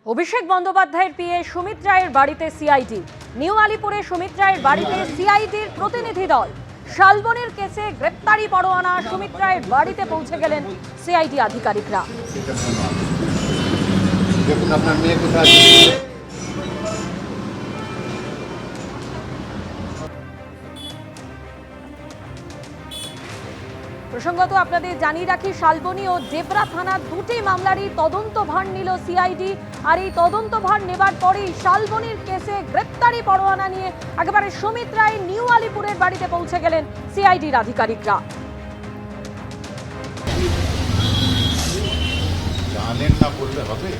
অভিষেক বন্দ্যোপাধ্যায়ের পিএ সুমিত রায়ের বাড়িতে সিআইডি। নিউ আলিপুরে সুমিত রায়ের বাড়িতে সিআইডির প্রতিনিধি দল। শালবনের কেসে গ্রেপ্তারি পরোয়ানা সুমিত রায়ের বাড়িতে পৌঁছে গেলেন সিআইডি আধিকারিকরা। দেখুন আপনার মেয়ে কোথায়। প্রসঙ্গত আপনাদের জানিয়ে রাখি, শালবনী ও জেবরা থানা দুটি মামলারই তদন্তভার নিল সিআইডি। আর এই তদন্তভার নেবার পরেই শালবনীর কেসে গ্রেপ্তারি পরোয়ানা নিয়ে একেবারে সুমিত রায় নিউ আলিপুরের বাড়িতে পৌঁছে গেলেন সিআইডির আধিকারিকরা। জানেন না বললে হবে,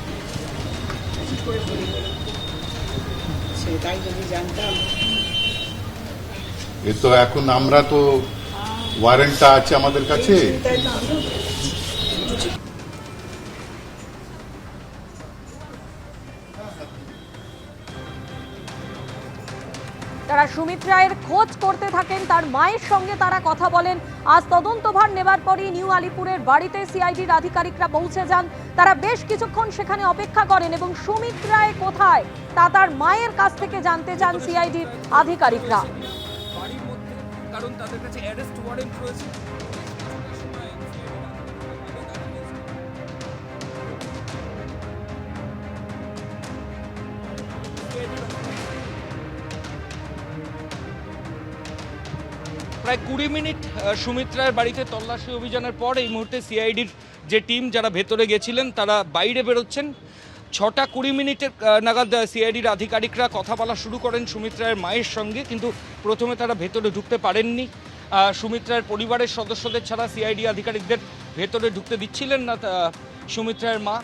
সেটাই যদি জানতাম। এ তো এখন আমরা তো ওয়ারেন্টটা আছে আমাদের কাছে। তারা সুমিত রায়ের খোঁজ করতে থাকেন, তার মায়ের সঙ্গে তারা কথা বলেন। আজ তদন্তভার নেবার পরই নিউ আলিপুরের বাড়িতে সিআইডির আধিকারিকরা পৌঁছে যান। তারা বেশ কিছুক্ষণ সেখানে অপেক্ষা করেন এবং সুমিত রায় কোথায় তা তার মায়ের কাছ থেকে জানতে চান সিআইডির আধিকারিকরা। কারণ তাদের কাছে অ্যারেস্ট ওয়ারেন্ট রয়েছে। প্রায় 20 মিনিট সুমিত রায়ের বাড়িতে তল্লাশি অভিযানের পর এই মুহূর্তে সিআইডির যে টিম যারা ভেতরে গেছিলেন তারা বাইরে বেরোচ্ছেন। 6:20 নাগাদ সিআইডির আধিকারিকরা কথা বলা শুরু করেন সুমিত রায়ের মায়ের সঙ্গে, কিন্তু প্রথমে তারা ভেতরে ঢুকতে পারেননি। সুমিত রায়ের পরিবারের সদস্যদের ছাড়া সিআইডি আধিকারিকদের ভেতরে ঢুকতে দিচ্ছিলেন না সুমিত রায়ের মা।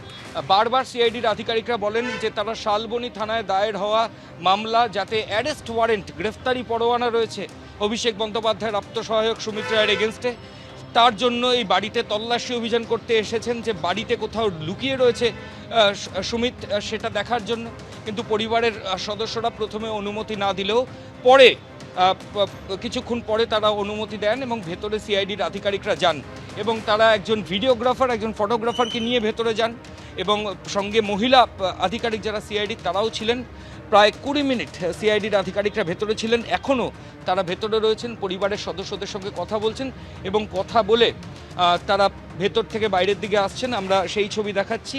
বারবার সিআইডির আধিকারিকরা বলেন যে তারা শালবনী থানায় দায়ের হওয়া মামলা, যাতে অ্যারেস্ট ওয়ারেন্ট গ্রেফতারি পরোয়ানা রয়েছে অভিষেক বন্দ্যোপাধ্যায়ের আত্মসহায়ক সুমিত রায়ের এগেনস্টে, তার জন্য এই বাড়িতে তল্লাশি অভিযান করতে এসেছেন, যে বাড়িতে কোথাও লুকিয়ে রয়েছে সুমিত সেটা দেখার জন্য। কিন্তু পরিবারের সদস্যরা প্রথমে অনুমতি না দিলেও পরে কিছুক্ষণ পরে তারা অনুমতি দেন এবং ভেতরে সিআইডির আধিকারিকরা যান এবং তারা একজন ভিডিওগ্রাফার, একজন ফটোগ্রাফারকে নিয়ে ভেতরে যান এবং সঙ্গে মহিলা আধিকারিক যারা সিআইডির তারাও ছিলেন। প্রায় 20 মিনিট সিআইডির আধিকারিকরা ভেতরে ছিলেন, এখনও তারা ভেতরে রয়েছেন, পরিবারের সদস্যদের সঙ্গে কথা বলছেন এবং কথা বলে তারা ভেতর থেকে বাইরের দিকে আসছেন। আমরা সেই ছবি দেখাচ্ছি।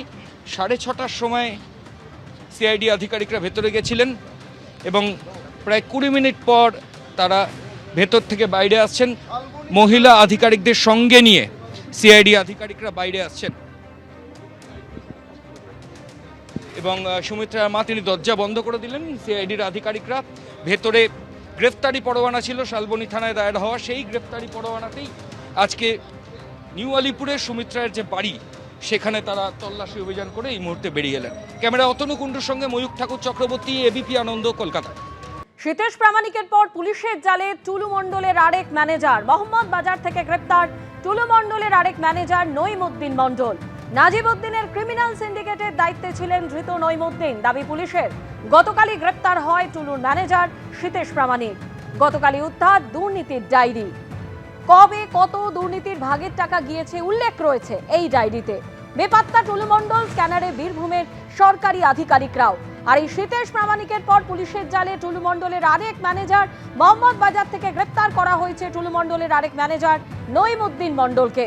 6:30টার সময় সিআইডি আধিকারিকরা ভেতরে গেছিলেন এবং প্রায় 20 মিনিট পর তারা ভেতর থেকে বাইরে আসছেন। মহিলা আধিকারিকদের সঙ্গে নিয়ে সিআইডি আধিকারিকরা বাইরে আসছেন এবং সুমিত রায়ের মা তিনি দরজা বন্ধ করে দিলেন। সিআইডির আধিকারিকরা ভেতরে গ্রেফতারি পরোয়ানা ছিল শালবনী থানায় দায়ের হওয়া, সেই গ্রেফতারি পরোয়ানাতেই আজকে নিউ আলিপুরে সুমিত রায়ের যে বাড়ি সেখানে তারা তল্লাশি অভিযান করে এই মুহূর্তে বেরিয়ে এলেন। ক্যামেরা অতনু কুণ্ডুর সঙ্গে ময়ূক ঠাকুর চক্রবর্তী, এবিপি আনন্দ, কলকাতা। শীতেশ প্রামাণিকের পর পুলিশের জালে টুলু মণ্ডলের আরেক ম্যানেজার। মোহাম্মদ বাজার থেকে গ্রেপ্তার টুলু মণ্ডলের আরেক ম্যানেজার নইমুদ্দিন মণ্ডল। নাজিবউদ্দিনের ক্রিমিনাল সিন্ডিকেটের দায়িত্বে ছিলেন ধৃত নইমুদ্দিন, দাবি পুলিশের। গতকালই গ্রেপ্তার হয় টুলুর ম্যানেজার শীতেশ প্রামাণিক। গতকালই উদ্ধার দুর্নীতির ডায়েরি। কবে কত দুর্নীতির ভাগের টাকা গিয়েছে উল্লেখ রয়েছে এই ডায়েরিতে। বেপাত্তা টুলু মণ্ডল, স্ক্যানারে বীরভূমের সরকারি আধিকারিকরাও। আর এই শীতেশ প্রামাণিকের পর পুলিশের জালে টুলু মণ্ডলের আরেক ম্যানেজার মোহাম্মদ বাজার থেকে গ্রেপ্তার করা হয়েছে টুলু মণ্ডলের আরেক ম্যানেজার নইমুদ্দিন মণ্ডলকে।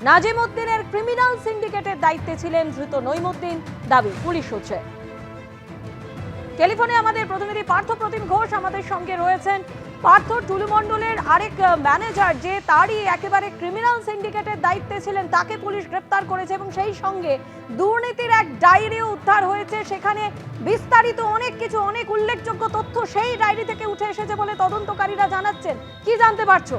নাজিমউদ্দিনের ক্রিমিনাল সিন্ডিকেটের দায়িত্বে ছিলেন ধৃত নইমুদ্দিন, দাবি পুলিশ সূত্রে। টেলিফোনে আমাদের প্রতিনিধি পার্থ প্রতিম ঘোষ আমাদের সঙ্গে রয়েছেন। পার্থ, টুলু মণ্ডলের আরেক ম্যানেজার যে তারই একেবারে ক্রিমিনাল সিন্ডিকেটের দায়িত্বে ছিলেন, তাকে পুলিশ গ্রেপ্তার করেছে এবং সেই সঙ্গে দুর্নীতির এক ডায়েরিও উদ্ধার হয়েছে। সেখানে বিস্তারিত অনেক কিছু, অনেক উল্লেখযোগ্য তথ্য সেই ডায়েরি থেকে উঠে এসেছে বলে তদন্তকারীরা জানাচ্ছেন। কি জানতে পারছো?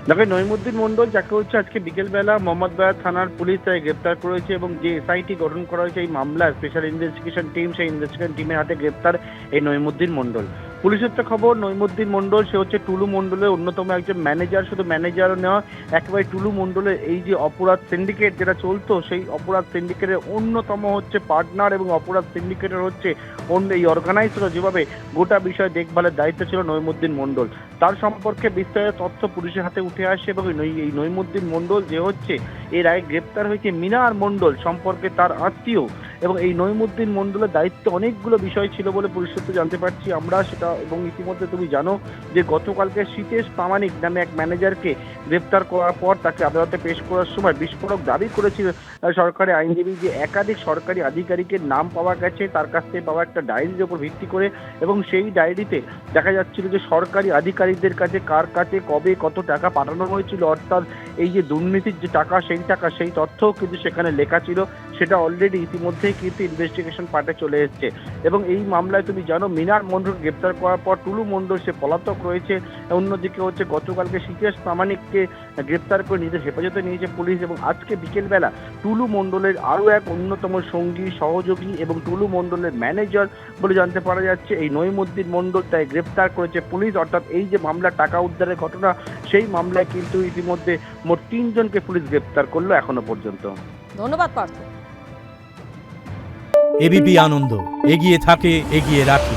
দেখো, নইমুদ্দিন মণ্ডল যাকে হচ্ছে আজকে বিকেলবেলা মোহাম্মদবাজার থানার পুলিশ গ্রেপ্তার করেছে এবং যে এসআইটি গঠন করা হয়েছে এই মামলার স্পেশাল ইনভেস্টিগেশন টিম, সেই ইনভেস্টিগেশন টিমের হাতে গ্রেপ্তার এই নইমুদ্দিন মণ্ডল। পুলিশের তো খবর, নইমুদ্দিন মণ্ডল সে হচ্ছে টুলু মণ্ডলের অন্যতম একজন ম্যানেজার। শুধু ম্যানেজারও নেওয়া, একেবারে টুলু মণ্ডলের এই যে অপরাধ সিন্ডিকেট যেটা চলতো, সেই অপরাধ সিন্ডিকেটের অন্যতম হচ্ছে পার্টনার এবং অপরাধ সিন্ডিকেটের হচ্ছে অন্য এই অর্গানাইজরা যেভাবে গোটা বিষয় দেখভালের দায়িত্ব ছিল নইমুদ্দিন মণ্ডল। তার সম্পর্কে বিস্তারিত তথ্য পুলিশের হাতে উঠে আসে এবং এই নইমুদ্দিন মণ্ডল যে হচ্ছে এর আগে গ্রেপ্তার হয়েছে মিনার মণ্ডল সম্পর্কে তার আত্মীয় এবং এই নইমুদ্দিন মণ্ডলের দায়িত্বে অনেকগুলো বিষয় ছিল বলে পুলিশ সূত্রে জানতে পারছি আমরা সেটা। এবং ইতিমধ্যে তুমি জানো যে গতকালকে শীতেশ প্রামাণিক নামে এক ম্যানেজারকে গ্রেপ্তার করার পর তাকে আদালতে পেশ করার সময় বিস্ফোরক দাবি করেছিল সরকারি আইনজীবী যে একাধিক সরকারি আধিকারিকের নাম পাওয়া গেছে তার কাছ থেকে পাওয়া একটা ডায়েরির উপর ভিত্তি করে, এবং সেই ডায়েরিতে দেখা যাচ্ছিল যে সরকারি আধিকারিকদের কাছে কার কাছে কবে কত টাকা পাঠানো হয়েছিল, অর্থাৎ এই যে দুর্নীতির যে টাকা সেই তথ্যও কিন্তু সেখানে লেখা ছিল। সেটা অলরেডি ইতিমধ্যেই কিন্তু ইনভেস্টিগেশন পার্টে চলে এসেছে। এবং এই মামলায় তুমি জানো মৃণাল মণ্ডল গ্রেপ্তার করার পর টুলু মণ্ডল সে পলাতক রয়েছে। অন্যদিকে হচ্ছে গতকালকে শীতেশ প্রামাণিককে গ্রেপ্তার করে নিজের হেফাজতে নিয়েছে পুলিশ, এবং আজকে বিকেলবেলা টুলু মণ্ডলের আরও এক অন্যতম সঙ্গী সহযোগী এবং টুলু মণ্ডলের ম্যানেজার বলে জানতে পারা যাচ্ছে এই নইমুদ্দিন মণ্ডল তাই গ্রেপ্তার করেছে পুলিশ। অর্থাৎ এই যে মামলা টাকা উদ্ধারের ঘটনা সেই মামলায় কিন্তু ইতিমধ্যে মোট 3 জনকে পুলিশ গ্রেপ্তার করলো এখনো পর্যন্ত। ধন্যবাদ পার্থ। এবিপি আনন্দ এগিয়ে থাকে, এগিয়ে রাখে।